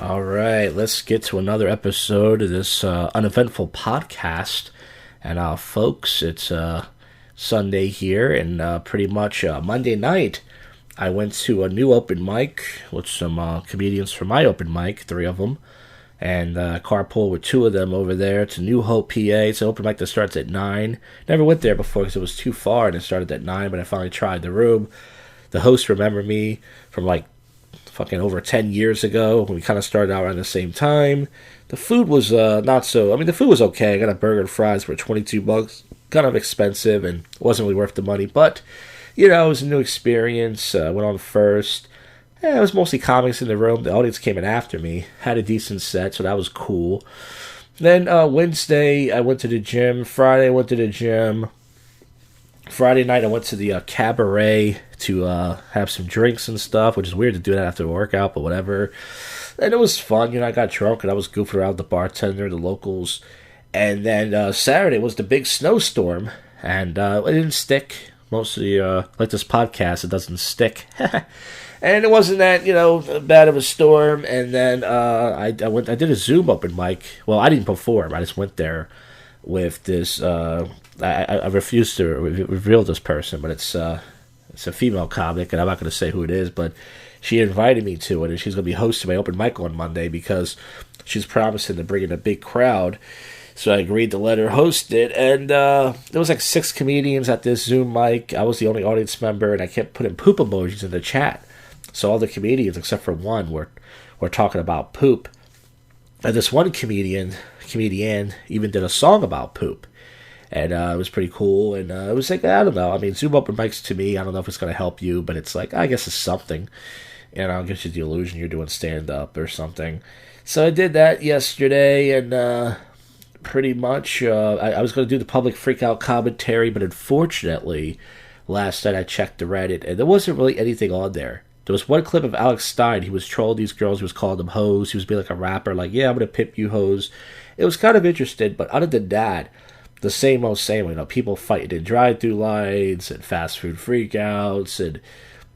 All right, let's get to another episode of this uneventful podcast. And folks, it's Sunday here, and pretty much Monday night, I went to a new open mic with some comedians from my open mic, three of them, and carpool with two of them over there to New Hope, PA. It's an open mic that starts at 9. Never went there before because it was too far, and it started at 9, but I finally tried the room. The hosts remember me from like fucking over 10 years ago when we kind of started out around the same time. The food was not so, the food was okay. I got a burger and fries for $22, kind of expensive and wasn't really worth the money, but it was a new experience. Went on first. It was mostly comics in the room. The audience came in after me, had a decent set, so that was cool. Then Wednesday I went to the gym. Friday I went to the gym. Friday night I went to the cabaret to have some drinks and stuff, which is weird to do that after a workout, but whatever. And it was fun. I got drunk and I was goofing around with the bartender, the locals. And then Saturday was the big snowstorm, and it didn't stick. Mostly, like this podcast, it doesn't stick. And it wasn't that, bad of a storm. And then I did a Zoom open mic. Well, I didn't perform. I just went there with this. I refuse to reveal this person, but it's a female comic, and I'm not going to say who it is, but she invited me to it, and she's going to be hosting my open mic on Monday because she's promising to bring in a big crowd. So I agreed to let her host it, and there was like 6 comedians at this Zoom mic. I was the only audience member, and I kept putting poop emojis in the chat. So all the comedians, except for one, were talking about poop. And this one comedian even did a song about poop. And it was pretty cool, and it was like, I don't know, Zoom open mics to me, I don't know if it's going to help you, but it's like, I guess it's something. It gives you the illusion you're doing stand-up or something. So I did that yesterday, and pretty much, I was going to do the public freak-out commentary, but unfortunately, last night I checked the Reddit, and there wasn't really anything on there. There was one clip of Alex Stein. He was trolling these girls. He was calling them hoes. He was being like a rapper, like, yeah, I'm going to pimp you hoes. It was kind of interesting, but other than that, the same old same, people fighting in drive-through lines and fast food freakouts and,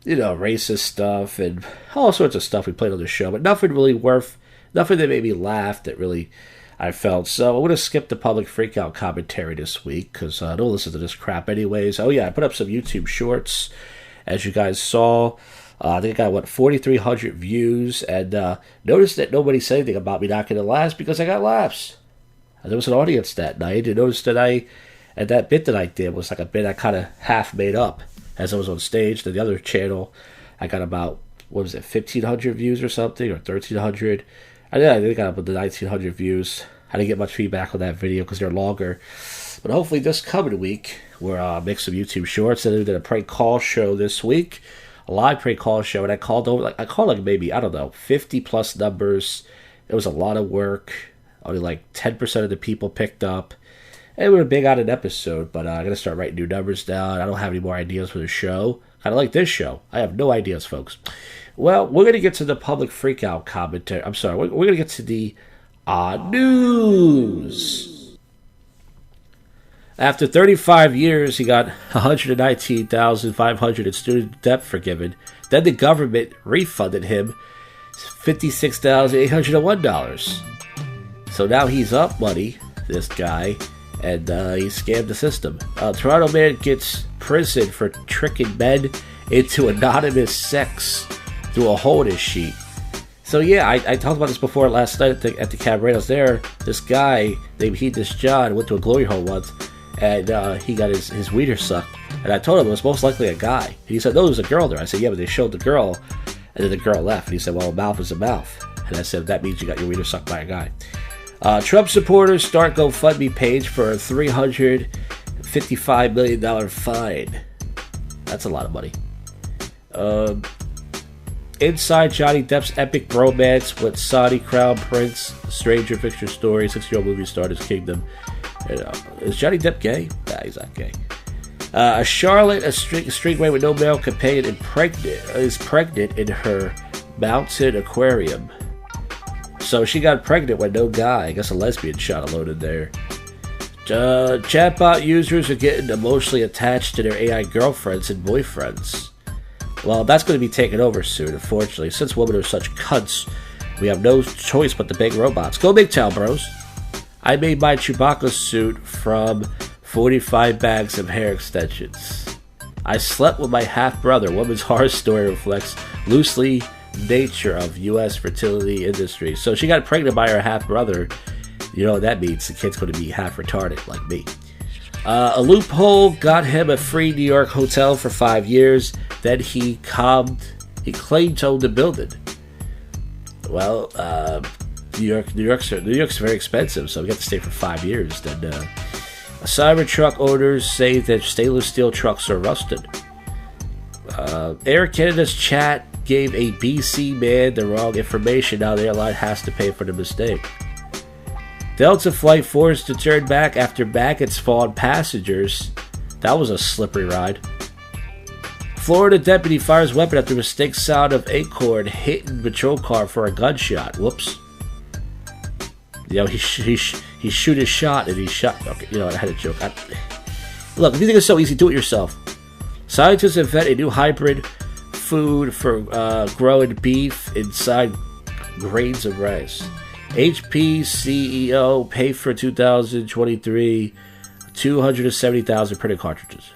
racist stuff and all sorts of stuff we played on the show, but nothing that made me laugh that really I felt. So I'm going to skip the public freakout commentary this week because I don't listen to this crap anyways. Oh yeah, I put up some YouTube shorts, as you guys saw. I think I got, 4,300 views, and notice that nobody said anything about me not getting laughs because I got laughs. There was an audience that night. You noticed that that bit that I did was like a bit I kind of half made up as I was on stage. Then the other channel, I got about, 1,500 views or something, or 1,300. I think I got about the 1,900 views. I didn't get much feedback on that video because they're longer. But hopefully this coming week, we'll make some YouTube shorts. And we did a prank call show this week, a live prank call show, and I called maybe, 50 plus numbers. It was a lot of work. Only like 10% of the people picked up. And it would have been out an episode, but I'm going to start writing new numbers down. I don't have any more ideas for the show. Kind of like this show. I have no ideas, folks. Well, we're going to get to the public freakout commentary. I'm sorry, we're going to get to the news. After 35 years, he got $119,500 in student debt forgiven. Then the government refunded him $56,801. So now he's up money, this guy, and he scammed the system. Toronto man gets prison for tricking men into anonymous sex through a hole in his sheet. So yeah, I talked about this before last night at the cabaret. I was there. This guy named Heedless John went to a glory hole once, and he got his wiener sucked. And I told him it was most likely a guy. And he said, no, there was a girl there. I said, yeah, but they showed the girl, and then the girl left. And he said, well, a mouth is a mouth. And I said, that means you got your wiener sucked by a guy. Trump supporters start GoFundMe page for a $355 million fine. That's a lot of money. Inside Johnny Depp's epic bromance with Saudi Crown Prince, Stranger Picture Story, 6-year-old movie star His Kingdom. Is Johnny Depp gay? Nah, he's not gay. Charlotte, a stringway with no male companion, is pregnant in her mountain aquarium. So she got pregnant with no guy. I guess a lesbian shot a load in there. Chatbot users are getting emotionally attached to their AI girlfriends and boyfriends. Well, that's going to be taken over soon, unfortunately. Since women are such cunts, We have no choice but to big robots. Go Big Town, bros. I made my Chewbacca suit from 45 bags of hair extensions. I slept with my half-brother. Woman's horror story reflects loosely nature of U.S. fertility industry. So she got pregnant by her half-brother. You know what that means. The kid's going to be half retarded like me. A loophole got him a free New York hotel for 5 years. Then he claimed to own the building. Well, New York's very expensive, so we got to stay for 5 years. Then Cybertruck owners say that stainless steel trucks are rusted. Air Canada's chat gave a BC man the wrong information. Now the airline has to pay for the mistake. Delta flight forced to turn back after baggage fall on passengers. That was a slippery ride. Florida deputy fires weapon after mistake sound of acorn hitting patrol car for a gunshot. Whoops. You know, he shoot his shot and he shot. Okay, you know, I had a joke. Look, if you think it's so easy, do it yourself. Scientists invent a new hybrid food for growing beef inside grains of rice. HP CEO paid for 2023 270,000 printed cartridges.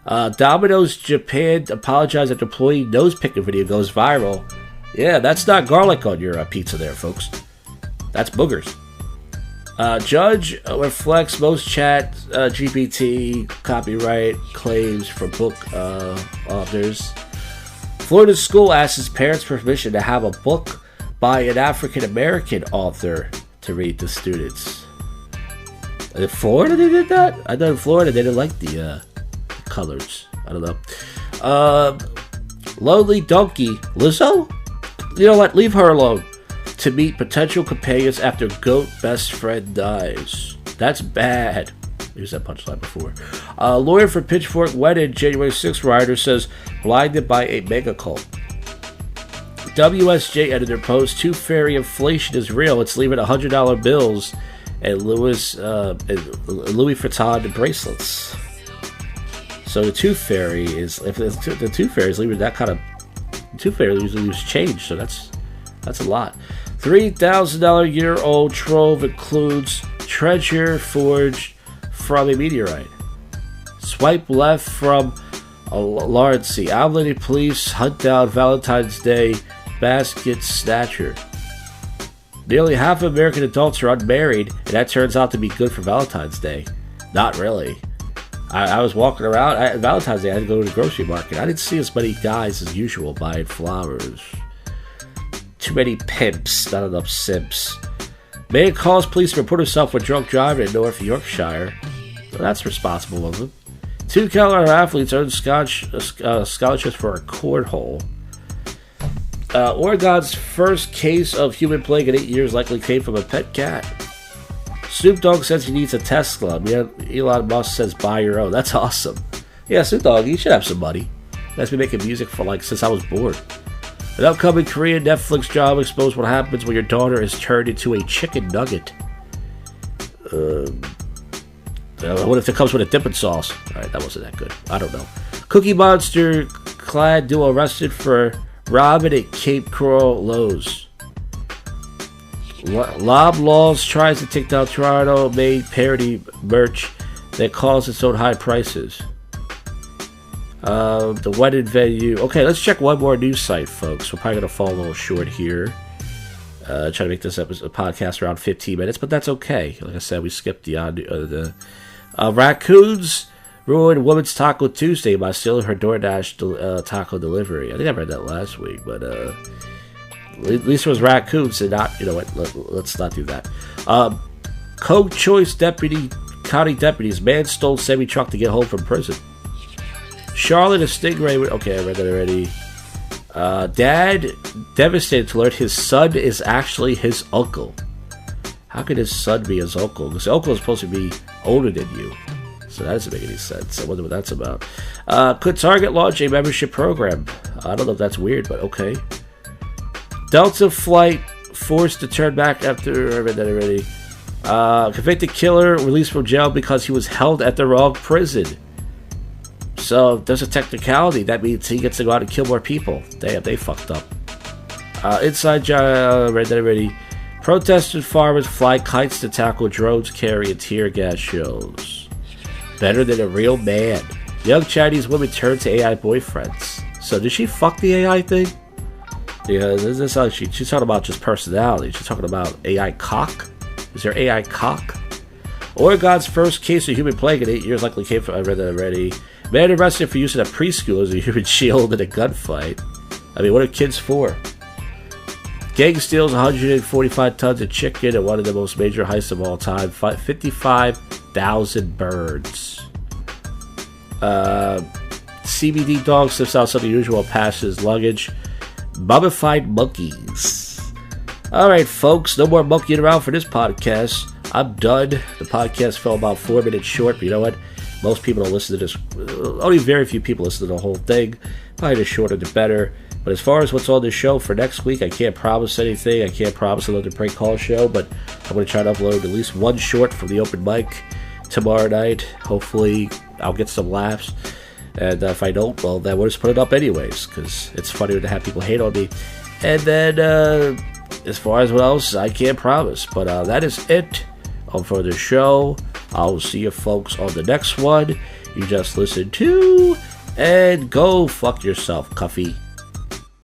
Domino's Japan apologized after employee nose picking video goes viral. Yeah, that's not garlic on your pizza there, folks. That's boogers. Judge reflects most chat GPT copyright claims for book authors. Florida school asks its parents' permission to have a book by an African-American author to read to students. In Florida they did that? I thought in Florida they didn't like the colors. I don't know. Lonely Donkey. Lizzo? You know what? Leave her alone. To meet potential companions after goat best friend dies. That's bad. I used that punchline before. Lawyer for Pitchfork wedded January 6th rider says blinded by a mega cult. WSJ editor posts Tooth Fairy inflation is real. It's leaving $100 bills and Louis Vuitton bracelets. So the Tooth Fairy is, if the Tooth Fairy is leaving that kind of, Tooth Fairy usually leaves change, so that's a lot. $3,000-year-old trove includes treasure forged from a meteorite. Swipe left from a Lawrence. Albany police hunt down Valentine's Day basket snatcher. Nearly half of American adults are unmarried, and that turns out to be good for Valentine's Day. Not really. I was walking around at Valentine's Day. I had to go to the grocery market. I didn't see as many guys as usual buying flowers. Too many pimps, not enough simps. Man calls police to report himself for drunk driving in North Yorkshire. Well, that's responsible of him. 2 Carolina athletes earned scholarships for a cornhole. Oregon's first case of human plague in 8 years likely came from a pet cat. Snoop Dogg says he needs a Tesla. Elon Musk says buy your own. That's awesome. Yeah, Snoop Dogg, you should have some money. That's been making music for since I was born. An upcoming Korean Netflix drama exposed what happens when your daughter is turned into a chicken nugget. What if it comes with a dipping sauce? Alright, that wasn't that good. I don't know. Cookie Monster clad duo arrested for robbing at Cape Coral Lowe's. Lob Laws tries to take down Toronto-made parody merch that calls its own high prices. The wedding venue. Okay, let's check one more news site, folks. We're probably going to fall a little short here. Try to make this episode, podcast around 15 minutes, but that's okay. Like I said, we skipped the raccoons ruined Women's Taco Tuesday by stealing her DoorDash taco delivery. I think I read that last week, but at least it was raccoons and not, you know what, let's not do that. Co-choice county deputies, man stole semi-truck to get home from prison. Charlotte, a stingray. Okay, I read that already. Dad devastated to learn his son is actually his uncle. How could his son be his uncle? Because the uncle is supposed to be older than you. So that doesn't make any sense. I wonder what that's about. Could Target launch a membership program? I don't know if that's weird, but okay. Delta flight forced to turn back after... I read that already. Convicted killer released from jail because he was held at the wrong prison. So there's a technicality. That means he gets to go out and kill more people. Damn, they fucked up. Inside job, read that already. Protested farmers fly kites to tackle drones carrying tear gas shows. Better than a real man. Young Chinese women turn to AI boyfriends. So did she fuck the AI thing? Because this is how she's talking about just personality. She's talking about AI cock. Is there AI cock? Oregon's first case of human plague in 8 years likely came from, I read that already. Man arrested for using a preschool as a human shield in a gunfight. I mean, what are kids for? Gang steals 145 tons of chicken at one of the most major heists of all time. 55,000 birds. CBD dog slips out something unusual past his luggage. Mummified monkeys. Alright, folks, no more monkeying around for this podcast. I'm done. The podcast fell about 4 minutes short, but you know what? Most people don't listen to this. Only very few people listen to the whole thing. Probably the shorter the better. But as far as what's on the show for next week, I can't promise anything. I can't promise another prank call show, but I'm going to try to upload at least one short from the open mic tomorrow night. Hopefully, I'll get some laughs. And if I don't, well, then we'll just put it up anyways, because it's funnier to have people hate on me. And then, as far as what else, I can't promise. But that is it for the show. I'll see you folks on the next one. You just listened to, and go fuck yourself, Cuffy.